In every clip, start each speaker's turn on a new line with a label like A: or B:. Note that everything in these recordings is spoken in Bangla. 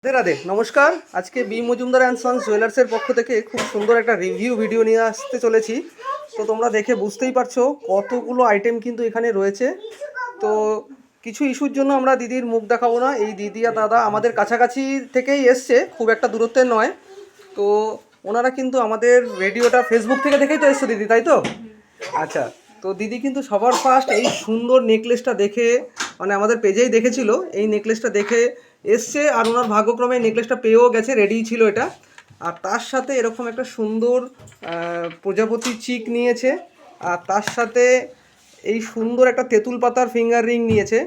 A: রাধে রাধে, নমস্কার। আজকে বি মজুমদার অ্যান্ড সন্স জুয়েলার্সের পক্ষ থেকে খুব সুন্দর একটা রিভিউ ভিডিও নিয়ে আসতে চলেছি। তো তোমরা দেখে বুঝতেই পারছো কতগুলো আইটেম কিন্তু এখানে রয়েছে। তো কিছু ইস্যুর জন্য আমরা দিদির মুখ দেখাবো না। এই দিদি আর দাদা আমাদের কাছাকাছি থেকেই এসছে, খুব একটা দূরত্বের নয়। তো ওনারা কিন্তু আমাদের রেডিওটা ফেসবুক থেকে দেখেই তো এসছো দিদি, তাই তো? আচ্ছা, তো দিদি কিন্তু সবার ফার্স্ট এই সুন্দর নেকলেসটা দেখে, মানে আমাদের পেজেই দেখেছিল, এই নেকলেসটা দেখে এসছে। আর ওনার ভাগ্যক্রমে নেকলেসটা পেয়েও গেছে, রেডিই ছিল এটা। আর তার সাথে এরকম একটা সুন্দর প্রজাপতি চিক নিয়েছে। আর তার সাথে এই সুন্দর একটা তেঁতুল পাতার ফিঙ্গার রিং নিয়েছে।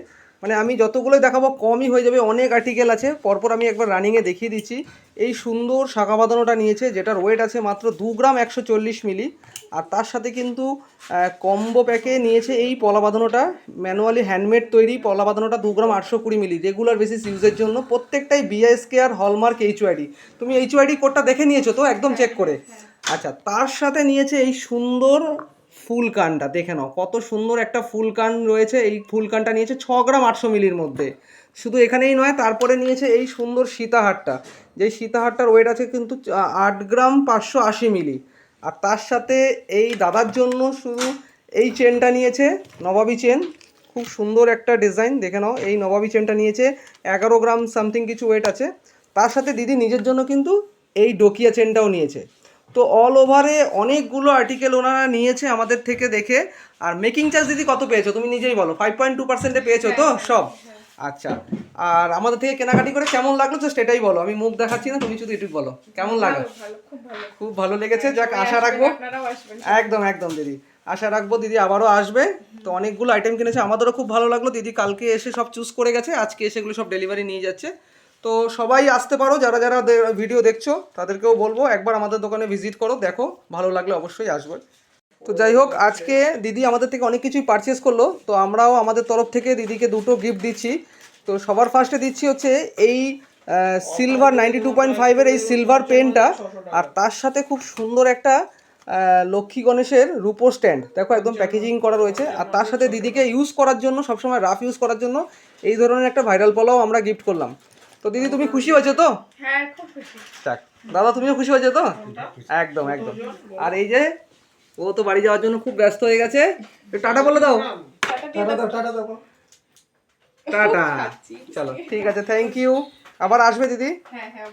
A: মানে আমি যতগুলোই দেখাবো কমই হয়ে যাবে, অনেক আর্টিকেল আছে। পরপর আমি একবার রানিংয়ে দেখিয়ে দিচ্ছি। এই সুন্দর শাখা বাঁধানোটা নিয়েছে, যেটার ওয়েট আছে মাত্র 2 গ্রাম 140 মিলি। আর তার সাথে কিন্তু কম্বো প্যাকে নিয়েছে এই পলা বাঁধানোটা, ম্যানুয়ালি হ্যান্ডমেড তৈরি পলা বাঁধানোটা 2 গ্রাম 820 মিলি, রেগুলার বেসিস ইউজের জন্য। প্রত্যেকটাই বিআইএসকে আর হলমার্ক এইচওআইডি। তুমি এইচওআইডি কোডটা দেখে নিয়েছো তো একদম চেক করে? আচ্ছা, তার সাথে নিয়েছে এই সুন্দর ফুল কানটা, দেখে নাও কত সুন্দর একটা ফুল কান রয়েছে। এই ফুল কানটা নিয়েছে 6 গ্রাম 800 মিলির মধ্যে। শুধু এখানেই নয়, তারপরে নিয়েছে এই সুন্দর সীতাহারটা, যেই সীতাহারটার ওয়েট আছে কিন্তু 8 গ্রাম 580 মিলি। আর তার সাথে এই দাদার জন্য শুধু এই চেনটা নিয়েছে, নবাবী চেন, খুব সুন্দর একটা ডিজাইন, দেখে নাও। এই নবাবী চেনটা নিয়েছে 11 গ্রাম সামথিং কিছু ওয়েট আছে। তার সাথে দিদি নিজের জন্য কিন্তু এই ডোকিয়া চেনটাও নিয়েছে। তো অল ওভারে অনেকগুলো আর্টিকেল ওনারা নিয়েছে আমাদের থেকে দেখে। আর মেকিং চার্জ দিদি কত পেয়েছো তুমি নিজেই বলো? 5.2%-এ পেয়েছো তো সব? আচ্ছা, আর আমাদের থেকে কেনাকাটি করে কেমন লাগলো তো সেটাই বলো। আমি মুখ দেখাচ্ছি না, তুমি শুধু এটুকু বলো কেমন লাগলো। খুব ভালো লেগেছে, যাক আশা রাখবো। একদম একদম দিদি, আশা রাখবো দিদি আবারও আসবে। তো অনেকগুলো আইটেম কিনেছে, আমাদেরও খুব ভালো লাগলো। দিদি কালকে এসে সব চুজ করে গেছে, আজকে এসে এগুলো সব ডেলিভারি নিয়ে যাচ্ছে। তো সবাই আসতে পারো, যারা যারা ভিডিও দেখছো তাদেরকেও বলবো একবার আমাদের দোকানে ভিজিট করো, দেখো ভালো লাগলে অবশ্যই আসবে। তো যাই হোক, আজকে দিদি আমাদের থেকে অনেক কিছুই পারচেস করলো। তো আমরাও আমাদের তরফ থেকে দিদিকে দুটো গিফট দিচ্ছি। তো সবার ফার্স্টে দিচ্ছি হচ্ছে এই সিলভার 92.5-এর এই সিলভার পেনটা। আর তার সাথে খুব সুন্দর একটা লক্ষ্মী গণেশের রূপোর স্ট্যান্ড, দেখো একদম প্যাকেজিং করা রয়েছে। আর তার সাথে দিদিকে ইউজ করার জন্য, সবসময় রাফ ইউজ করার জন্য এই ধরনের একটা ভাইরাল পলাও আমরা গিফট করলাম। তো দিদি তুমি খুশি হয়েছো তো?
B: হ্যাঁ, খুব খুশি।
A: যাক, দাদা তুমিও খুশি হয়েছো তো? একদম একদম। আর এই যে ও তো বাড়ি যাওয়ার জন্য খুব ব্যস্ত হয়ে গেছে, টাটা বলে দাও। টাটা। চলো ঠিক আছে, থ্যাংক ইউ। আবার আসবে দিদি।
B: হ্যাঁ হ্যাঁ।